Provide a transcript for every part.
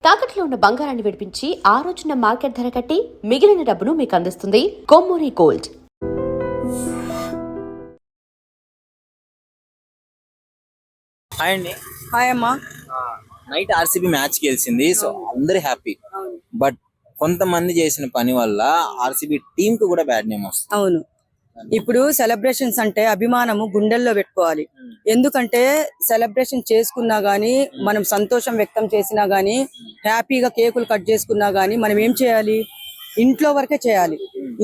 తాకట్లో ఉన్న బంగారాన్ని విడిపించి ఆ రోజున మార్కెట్ ధర కట్టి మిగిలిన డబ్బును మీకు అందిస్తుంది కొమ్మూరి గోల్డ్. హాయ్ అండి. హాయ్ అమ్మా. నైట్ ఆర్సీబీ మ్యాచ్ గెలిచింది, సో అందరూ హ్యాపీ. బట్ కొంతమంది చేసిన పని వల్ల ఆర్సీబీ టీమ్ కు కూడా బ్యాడ్ నేమ్ వస్తుంది. అవును, ఇప్పుడు సెలబ్రేషన్స్ అంటే అభిమానము గుండెల్లో పెట్టుకోవాలి. ఎందుకంటే సెలబ్రేషన్ చేసుకున్నా గానీ, మనం సంతోషం వ్యక్తం చేసినా గానీ, హ్యాపీగా కేకులు కట్ చేసుకున్నా గానీ మనం ఏం చేయాలి? ఇంట్లో వరకే చేయాలి.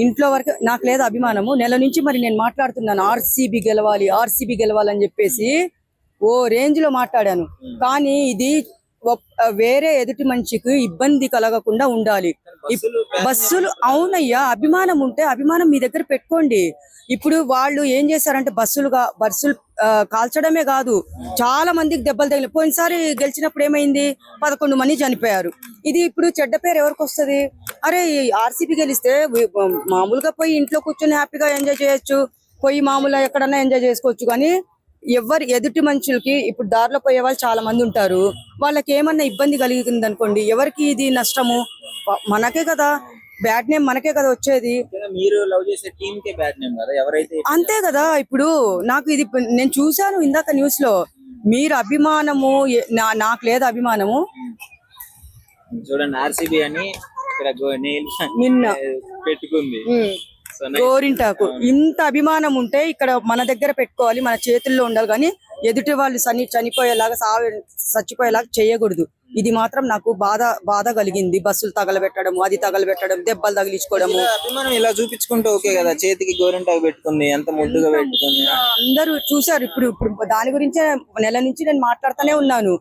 ఇంట్లో వరకే. నాకు లేదు అభిమానము. నెల నుంచి మరి నేను మాట్లాడుతున్నాను ఆర్సీబీ గెలవాలి, ఆర్సీబీ గెలవాలని చెప్పేసి ఓ రేంజ్ లో మాట్లాడాను. కానీ ఇది వేరే ఎదుటి మనిషికి ఇబ్బంది కలగకుండా ఉండాలి. బస్సులు అవునయ్యా, అభిమానం ఉంటే అభిమానం మీ దగ్గర పెట్టుకోండి. ఇప్పుడు వాళ్ళు ఏం చేశారంటే బస్సులు కాల్చడమే కాదు, చాలా మందికి దెబ్బలు తగిలి. పోయినసారి గెలిచినప్పుడు ఏమైంది? 11 మంది చనిపోయారు. ఇది ఇప్పుడు చెడ్డ పేరు ఎవరికి వస్తుంది? అరే ఆర్సీబీ గెలిస్తే మామూలుగా పోయి ఇంట్లో కూర్చొని హ్యాపీగా ఎంజాయ్ చేయొచ్చు, పోయి మామూలుగా ఎక్కడన్నా ఎంజాయ్ చేసుకోవచ్చు. కానీ ఎవరు ఎదుటి మనుషులకి, ఇప్పుడు దారిలో పోయే వాళ్ళు చాలా మంది ఉంటారు, వాళ్ళకి ఏమన్నా ఇబ్బంది కలిగింది అనుకోండి, ఎవరికి ఇది నష్టము? మనకే కదా బ్యాడ్ నేమ్, మనకే కదా వచ్చేది. మీరు లవ్ చేసే టీమ్ కే బ్యాడ్ నేమ్ కదా ఎవరైతే. అంతే కదా. ఇప్పుడు నాకు ఇది నేను చూసాను ఇందాక న్యూస్ లో, మీరు అభిమానము నాకు లేదు అభిమానము. చూడండి ఆర్సీబీ అని ఇక్కడ నిన్న పెట్టుకుంది గోరింటాకు. ఇంత అభిమానం ఉంటే ఇక్కడ మన దగ్గర పెట్టుకోవాలి, మన చేతుల్లో ఉండాలి. కానీ ఎదుటి వాళ్ళు చనిపోయేలాగా చచ్చిపోయేలాగా చేయకూడదు. ఇది మాత్రం నాకు బాధ కలిగింది. బస్సులు తగలబెట్టడం, అది తగలబెట్టడం, దెబ్బలు తగిలించుకోవడము. అభిమానం ఇలా చూపించుకుంటే ఓకే కదా, చేతికి గోరింటాకు పెట్టుకుంది, ఎంత ముద్దుగా పెట్టుకుంది. అందరూ చూసారు. ఇప్పుడు దాని గురించే నెల నుంచి నేను మాట్లాడుతూనే ఉన్నాను.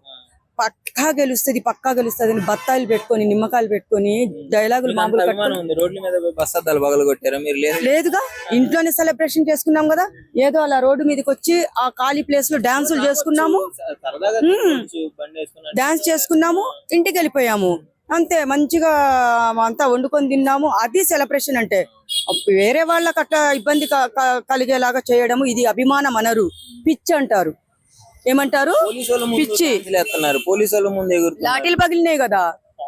పక్కా గెలుస్తుంది అని బత్తాయిలు పెట్టుకొని, నిమ్మకాయలు పెట్టుకొని డైలాగులు మామూలు రోడ్ల మీద బస్తాలు పగలు కొట్టారా మీరు? లేదుగా, ఇంట్లోనే సెలబ్రేషన్ చేసుకున్నాం కదా. ఏదో అలా రోడ్డు మీదకి వచ్చి ఆ ఖాళీ ప్లేస్ లో డాన్సులు చేసుకున్నాము, డాన్స్ చేసుకున్నాము, ఇంటికి వెళ్ళిపోయాము. అంతే, మంచిగా అంతా వండుకొని తిన్నాము. అది సెలబ్రేషన్ అంటే. వేరే వాళ్ళకి అట్లా ఇబ్బంది కలిగేలాగా చేయడము ఇది అభిమానం అనరు, పిచ్చి అంటారు. ఏమంటారు? పిచ్చి. పోలీసు వాళ్ళ ముందు లాఠీలు పగిలినాయి కదా,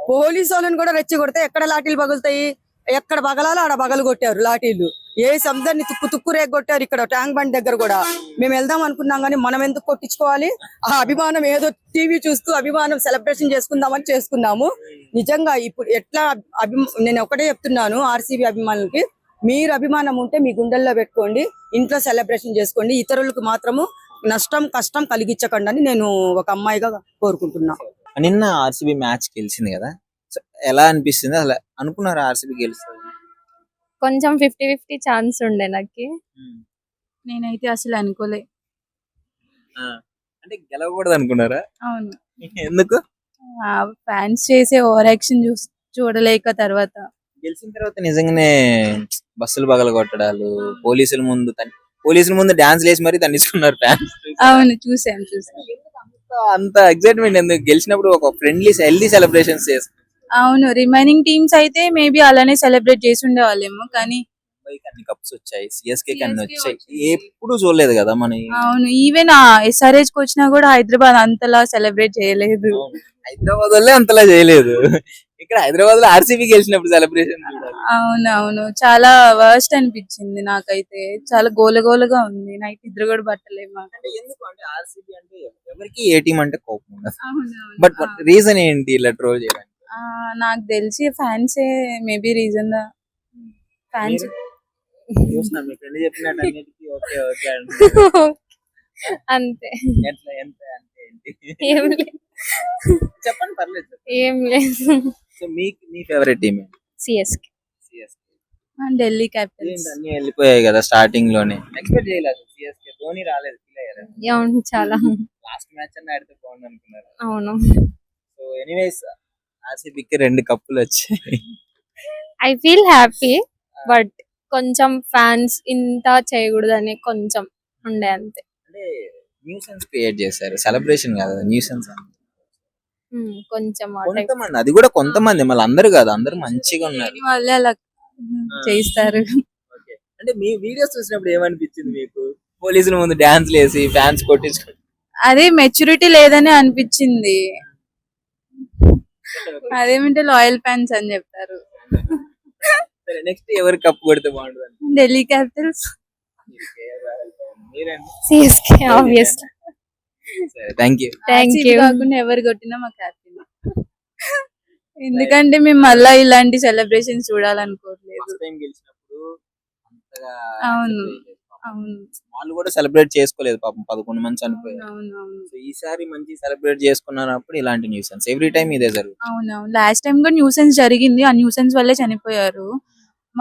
పోలీసు వాళ్ళని కూడా రెచ్చి కొడితే ఎక్కడ లాఠీలు పగులుతాయి? ఎక్కడ పగలాలో ఆడ పగలు కొట్టారు లాఠీలు. ఏ సందర్ని తుక్కు రేగొట్టారు. ఇక్కడ ట్యాంక్ బండ్ దగ్గర కూడా మేము వెళ్దాం అనుకున్నాం, కానీ మనం ఎందుకు కొట్టించుకోవాలి? ఆ అభిమానం ఏదో టీవీ చూస్తూ అభిమానం సెలబ్రేషన్ చేసుకుందామని చేసుకున్నాము. నిజంగా ఇప్పుడు ఎట్లా నేను ఒకటే చెప్తున్నాను ఆర్సీబీ అభిమానులకి, మీరు అభిమానం ఉంటే మీ గుండెల్లో పెట్టుకోండి, ఇంట్లో సెలబ్రేషన్ చేసుకోండి. ఇతరులకు మాత్రము నష్టం కష్టం కలిగించకండి అని నేను ఒక అమ్మాయిగా కోరుకుంటున్నా. నిన్న ఆర్సీబీ మ్యాచ్ గెలిచింది కదా, ఎలా అనిపిస్తుంది? అసలు అనుకున్నారా ఆర్సీబీ గెలుస్తుంది? కొంచెం 50-50 ఛాన్స్ ఉండే నాకు. నేనైతే అసలు అనుకోలే. అంటే గెలవకూడదు అనుకున్నారా? అవును. ఎందుకు? ఫ్యాన్స్ చేసే ఓవర్ యాక్షన్ చూడలేక తర్వాత గెలిచిన తర్వాత నిజంగానే బస్సులు పగల కొట్టడాలు, పోలీసుల ముందు డాన్స్ లేసి మరి తన్నిస్తున్నారు ఫ్యాన్స్. అవును, చూసాం. అంత ఎక్సైట్మెంట్ ఎందుకు? గెలిచినప్పుడు ఒక హెల్దీ సెలబ్రేషన్స్ చేస్తారు. అవును, రిమైనింగ్ టీమ్స్ అయితే మేబీ అలానే సెలబ్రేట్ చేసి ఉండేవాళ్ళేమో. కానీ కప్స్ వచ్చాయి, సిఎస్కే కన్నీ వచ్చాయి, ఎప్పుడు చూడలేదు కదా మనం. అవును, ఈవెన్ ఎస్ఆర్హెచ్ కి వచ్చినా కూడా హైదరాబాద్ అంతలా సెలబ్రేట్ చేయలేదు. హైదరాబాద్ వాళ్ళే అంతలా చేయలేదు. ఇక్కడ హైదరాబాద్ లో ఆర్సీబీ గెలిచినప్పుడు సెలబ్రేషన్. అవునవును, చాలా వర్స్ట్ అనిపించింది నాకైతే. చాలా గోలగోలగా ఉంది. నైట్ నిద్ర కూడా పట్టలేము. ఎందుకు అంటే ఆర్సీబీ అంటే ఎవరికి ఏ టీం అంటే కోపం ఉండదు. బట్ రీజన్ ఏంటి ఇలా ట్రోల్ చేయడానికి? నాకు తెలిసి ఫ్యాన్సే మేబీ రీజన్. ఫ్యాన్స్ అంతే, చెప్పండి పర్లేదు. ఏం లేదు. సో మీ favourite team CSK. Delhi Capitals. అన్ని వెళ్ళిపోయాయి కదా స్టార్టింగ్ లోనే. ఎక్స్పెక్ట్ చేయలేదు సిఎస్కే, ధోని రాలేదు. అవును, చాలా లాస్ట్ మ్యాచ్ అన్న ఆడితే బాగుంది అనుకున్నారు. అవును. సో ఎనీవేస్ ఆర్సీబీకి 2 కప్పులు వచ్చాయి. ఐ ఫీల్ హ్యాపీ, బట్ కొంచెం ఫ్యాన్స్ ఇంత చేయకూడదని కొంచెం ఉండే, అంతే. అంటే న్యూసెన్స్ క్రియేట్ చేశారు, సెలబ్రేషన్ కాదు న్యూసెన్స్. కొంచెం కొంతమంది, అది కూడా కొంతమంది, మళ్ళీ అందరు కాదు, అందరు మంచిగా ఉన్నారు. వాళ్ళే అలా చేస్తారు. అంటే మీ వీడియోస్ చూసినప్పుడు ఏమనిపించింది మీకు? పోలీసుల ముందు డాన్స్ లేసి ఫ్యాన్స్ కొట్టించుకుంటారు, అదే మెచ్యూరిటీ లేదని అనిపించింది. అదేమింటే లాయల్ ఫ్యాన్స్ అని చెప్తారు. సరే నెక్స్ట్ ఎవరు కప్పు కొడితే బాగుంటుంది? ఢిల్లీ క్యాపిటల్స్, మీరండి? CSK obvious. సరే thank you. Thank RCB you. కాకుండా ఎవరు కొట్టినా మాకు హ్యాపీ. ఎందుకంటే మేము మళ్ళా ఇలాంటి సెలబ్రేషన్స్ చూడాలనుకోవట్లేదు. ఫస్ట్ టైం గెలిచినప్పుడు అంతగా అవును. accept చేయలేదు పాపం. అవును వాళ్ళు కూడా సెలబ్రేట్ చేసుకోలేదు పాపం, 11 మంది చనిపోయారు. అవును సో ఈసారి మంచి సెలబ్రేట్ చేసుకున్నప్పుడు ఇలాంటి న్యూసెన్స్ ఎవ్రీ టైం ఇదే జరుగుతుంది. అవునవును. లాస్ట్ టైం కూడా న్యూసెన్స్ జరిగింది, ఆ న్యూసెన్స్ వల్లే చనిపోయారు.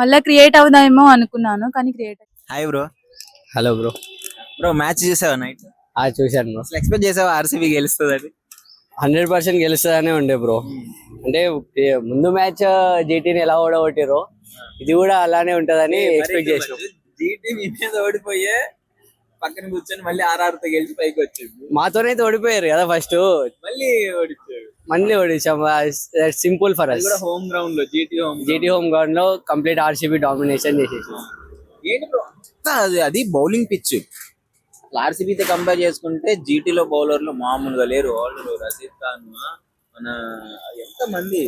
మళ్ళా క్రియేట్ అవుదామేమో అనుకున్నాను కానీ create. Hi bro. Hello bro. Bro match చూసావా నైట్? చూశాను బ్రో. అసలు ఎక్స్పెక్ట్ చేసావా ఆర్సీబీ గెలుస్తుంది? 100% గెలుస్తుందనే ఉండే బ్రో. అంటే ముందు మ్యాచ్ జీటీని ఎలా ఓడగొట్టిరో ఇది కూడా అలానే ఉంటదని ఎక్స్పెక్ట్ చేసాం. జీటీ మీ మీద ఓడిపోయే పక్కన కూర్చొని మళ్ళీ ఆర్ఆర్తో గెలిచి పైకి వచ్చింది. మాతోనైతే ఓడిపోయారు కదా ఫస్ట్, మళ్ళీ ఓడిచ్చారు. మళ్ళీ ఓడిచాం. సింపుల్ ఫర్ అది అస్. కూడా హోమ్ గ్రౌండ్ లో, జీటీ హోమ్ గ్రౌండ్ లో కంప్లీట్ ఆర్సీబీ డామినేషన్ చేసేసి. ఏంటి బ్రో అది బౌలింగ్ పిచ్. ఆర్సీబీతో కంపేర్ చేసుకుంటే జీటీలో బౌలర్లు మామూలుగా లేరు. వాళ్ళు రషీద్ ఖాన్, మన ఎంత మంది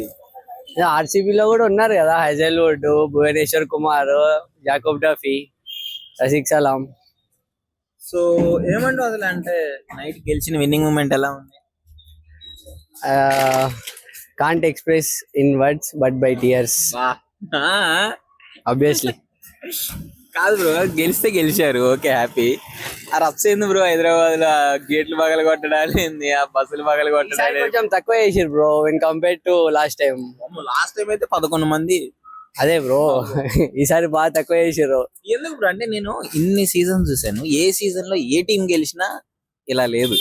ఆర్సీబీలో కూడా ఉన్నారు కదా, హైజల్వుడ్, భువనేశ్వర్ కుమార్, జాకోబ్ డఫీ, రషీద్ సలాం. సో ఏమంటావు అసలు, అంటే నైట్ గెలిచిన విన్నింగ్ మూమెంట్ ఎలా ఉంది? Can't express in words but by tears obviously. కాదు బ్రో, గెలిస్తే గెలిచారు ఓకే హ్యాపీ. ఆ రచ్చ ఏంది బ్రో హైదరాబాద్ లో? గేట్లు పగల కొట్టడాలు ఏంది, ఆ బస్సులు పగల కొట్టడాలు? కొంచెం తక్కువ చేసిరు bro when compare to last time. Last time అయితే 11 మంది. అదే బ్రో ఈసారి బాగా తక్కువ చేసిర్రు. ఎందుకు బ్రో అంటే నేను ఇన్ని సీజన్ చూసాను, ఏ సీజన్ లో ఏ టీం గెలిచినా ఇలా లేదు.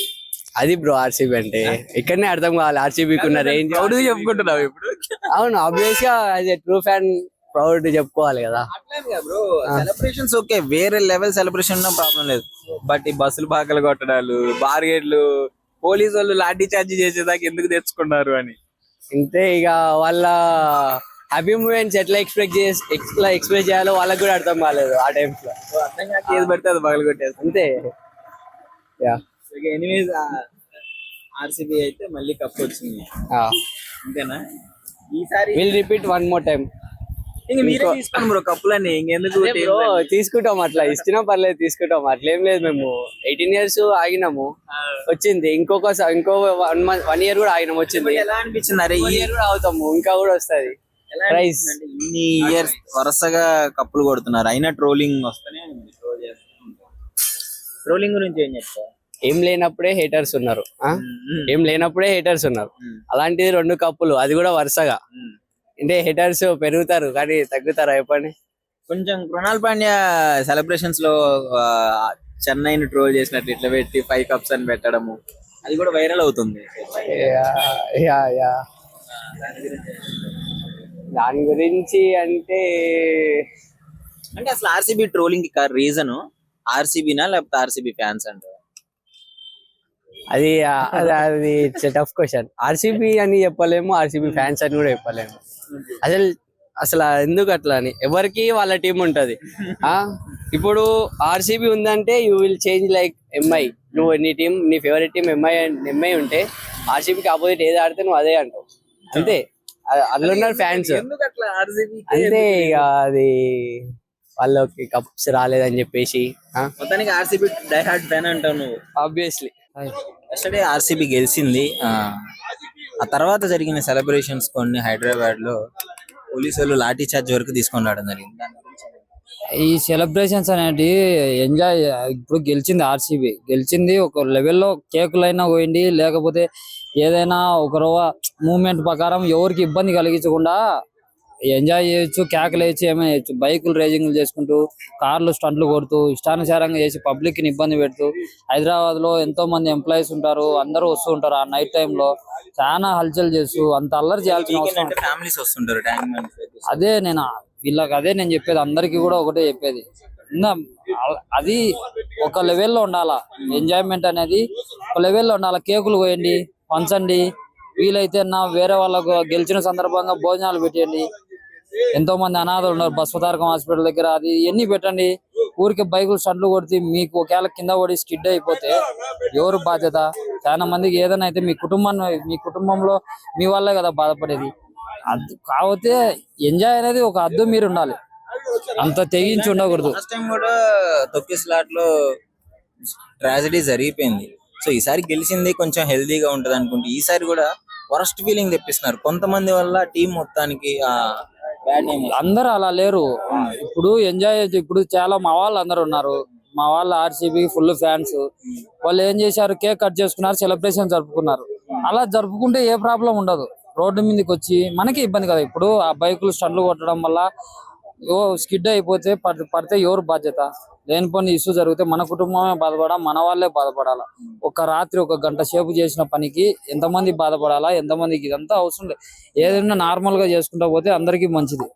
అది బ్రో ఆర్సీబీ అంటే ఇక్కడనే అర్థం కావాలి ఆర్సీబీకి ఉన్న రేంజ్. చెప్పుకుంటున్నావు ఇప్పుడు? అవును ఆబ్వియస్ గా as a true fan proud చెప్పుకోవాలి కదా. అట్లేదు బ్రో, సెలబ్రేషన్స్ ఓకే, వేరే లెవెల్ సెలబ్రేషన్ ప్రాబ్లం లేదు. బట్ ఈ బస్సులు పాకలు కొట్టడాలు, బార్గేట్లు, పోలీసు వాళ్ళు లాఠీ చార్జ్ చేసేదాకా ఎందుకు తెచ్చుకున్నారు అని. అంటే ఇక వాళ్ళ హ్యాపీ మూమెంట్స్ ఎట్లా ఎక్స్ప్రెస్ చేయాలో వాళ్ళకి కూడా అర్థం కాలేదు ఆ టైమ్స్ లో. అర్థం కాక ఏది పడితే అది పగలు కొట్టేది అంతే. యా ఎనీవేస్ ఆర్సీబీ అయితే మళ్ళీ కప్ వచ్చింది అంతేనా? ఈసారి will repeat one more time. ఇంక మీరే తీసుకోండి బ్రో కప్పులని, ఇంకెందుకు? బ్రో తీసుకుంటాం, అట్లా ఇచ్చినా పర్లేదు తీసుకుంటాం, అట్లేం లేదు. మేము 18 years ఆగినాము, వచ్చింది. ఇంకో 1 year కూడా ఆగినాము, వచ్చింది. ఎలా అనిపించింది? అరే ఈ ఇయర్ కూడా అవుతాము, ఇంకా కూడా వస్తుంది ప్రైజ్. ఇన్ని ఇయర్స్ వరుసగా కప్పులు కొడుతున్నారు, అయినా ట్రోలింగ్ వస్తూనే ఉంది. ట్రోలింగ్ గురించి ఏం చెప్తావు? ఏం లేనప్పుడే హేటర్స్ ఉన్నారు, ఏం లేనప్పుడే హేటర్స్ ఉన్నారు. అలాంటిది 2 కప్పులు, అది కూడా వరుసగా. అంటే హేటర్స్ పెరుగుతారు కానీ తగ్గుతారు అయిపోయి. కొంచెం కృణాల్ పాండ్యా సెలబ్రేషన్స్ లో చెన్నైని ట్రోల్ చేసినట్టు ఇట్లా పెట్టి 5 cups అని పెట్టడము, అది కూడా వైరల్ అవుతుంది. దాని గురించి అంటే అసలు ఆర్సీబీ ట్రోలింగ్ కి రీజన్ ఆర్సీబీనా లేకపోతే ఆర్సీబీ ఫ్యాన్స్ అంటారు? అది అది టఫ్ క్వశ్చన్. ఆర్సీబీ అని చెప్పలేము, ఆర్సీబీ ఫ్యాన్స్ అని కూడా చెప్పలేము. అసలు ఎందుకు అట్లా అని, ఎవరికి వాళ్ళ టీం ఉంటది. ఇప్పుడు ఆర్సీబీ ఉందంటే you will change like MI. నువ్వు నీ ఫేవరెట్ టీం ఎంఐ ఉంటే ఆర్సీబీకి ఆపోజిట్ ఏది ఆడితే నువ్వు అదే అంటావు, అంతే. అందులో ఉన్నారు ఫ్యాన్స్ అంతే. ఇక అది వాళ్ళకి కప్స్ రాలేదని చెప్పేసి మొత్తానికి ఆర్సీబీ డై హార్డ్ ఫ్యాన్ అంటావు నువ్వు? ఆబ్వియస్లీ. ఎస్టర్డే ఆర్సీబీ గెలిచింది. ఆ తర్వాత జరిగిన సెలబ్రేషన్స్ కొన్ని హైదరాబాద్ లో పోలీసు వాళ్ళు లాఠీ చార్జ్ వరకు తీసుకొని రావడం జరిగింది. ఈ సెలబ్రేషన్స్ అనేది ఎంజాయ్. ఇప్పుడు గెలిచింది ఆర్సీబీ, గెలిచింది ఒక లెవెల్లో కేకులైనా పోయింది, లేకపోతే ఏదైనా ఒక మూమెంట్ ప్రకారం ఎవరికి ఇబ్బంది కలిగించకుండా ఎంజాయ్ చేయొచ్చు, కేకలు వేయచ్చు, ఏమైనా చేయొచ్చు. బైకులు రేజింగ్లు చేసుకుంటూ, కార్లు స్టంట్లు కొడుతూ, ఇష్టానుసారంగా చేసి పబ్లిక్ ని ఇబ్బంది పెడుతూ. హైదరాబాద్ లో ఎంతో మంది ఎంప్లాయీస్ ఉంటారు, అందరూ వస్తూ ఉంటారు. ఆ నైట్ టైమ్ లో చాలా హల్చల్ చేస్తూ అంత అల్లరి చేయాల్సిన అవసరం. ఫ్యామిలీస్ వస్తుంటారు. అదే నేను చెప్పేది, అందరికి కూడా ఒకటే చెప్పేది, అది ఒక లెవెల్లో ఉండాలా. ఎంజాయ్మెంట్ అనేది ఒక లెవెల్లో ఉండాలా. కేకులు కోయండి, పంచండి, వీలైతే వేరే వాళ్ళకు గెలిచిన సందర్భంగా భోజనాలు పెట్టండి. ఎంతో మంది అనాథలు ఉన్నారు బస్వతారకం హాస్పిటల్ దగ్గర, అది ఎన్ని పెట్టండి. ఊరికే బైకులు స్టంట్లు కొడితే మీకు ఒకవేళ కింద పడి స్కిడ్ అయిపోతే ఎవరు బాధ్యత? చాలా మందికి ఏదైనా అయితే మీ కుటుంబంలో మీ వాళ్ళే కదా బాధపడేది. కాకపోతే ఎంజాయ్ అనేది ఒక హద్దు మీరు ఉండాలి, అంత తెగించి ఉండకూడదు. లాస్ట్ టైం కూడా తొక్కిసలాట్ లో ట్రాజడీ జరిగిపోయింది. సో ఈసారి గెలిచింది కొంచెం హెల్దీగా ఉంటది అనుకుంటే, ఈసారి కూడా వరస్ట్ ఫీలింగ్ తెప్పిస్తున్నారు కొంతమంది వల్ల టీం మొత్తానికి. Bad name. అందరూ అలా లేరు. ఇప్పుడు ఎంజాయ్ ఇప్పుడు చాలా మా వాళ్ళు అందరు ఉన్నారు. మా వాళ్ళ ఆర్సీబీ ఫుల్ ఫ్యాన్స్. వాళ్ళు ఏం చేశారు, కేక్ కట్ చేసుకున్నారు, సెలబ్రేషన్ జరుపుకున్నారు. అలా జరుపుకుంటే ఏ ప్రాబ్లం ఉండదు. రోడ్డు మీదకి వచ్చి మనకి ఇబ్బంది కదా. ఇప్పుడు ఆ బైకులు స్టంట్లు కొట్టడం వల్ల స్కిడ్ అయిపోతే పడితే ఎవరు బాధ్యత? లేనిపోని ఇష్యూ జరిగితే మన కుటుంబమే బాధపడాలా, మన వాళ్ళే బాధపడాలా. ఒక రాత్రి 1 గంట సేపు చేసిన పనికి ఎంతమంది బాధపడాలా, ఎంతమందికి? ఇదంతా అవసరం లేదు. ఏదైనా నార్మల్ గా చేసుకుంటా పోతే అందరికీ మంచిది.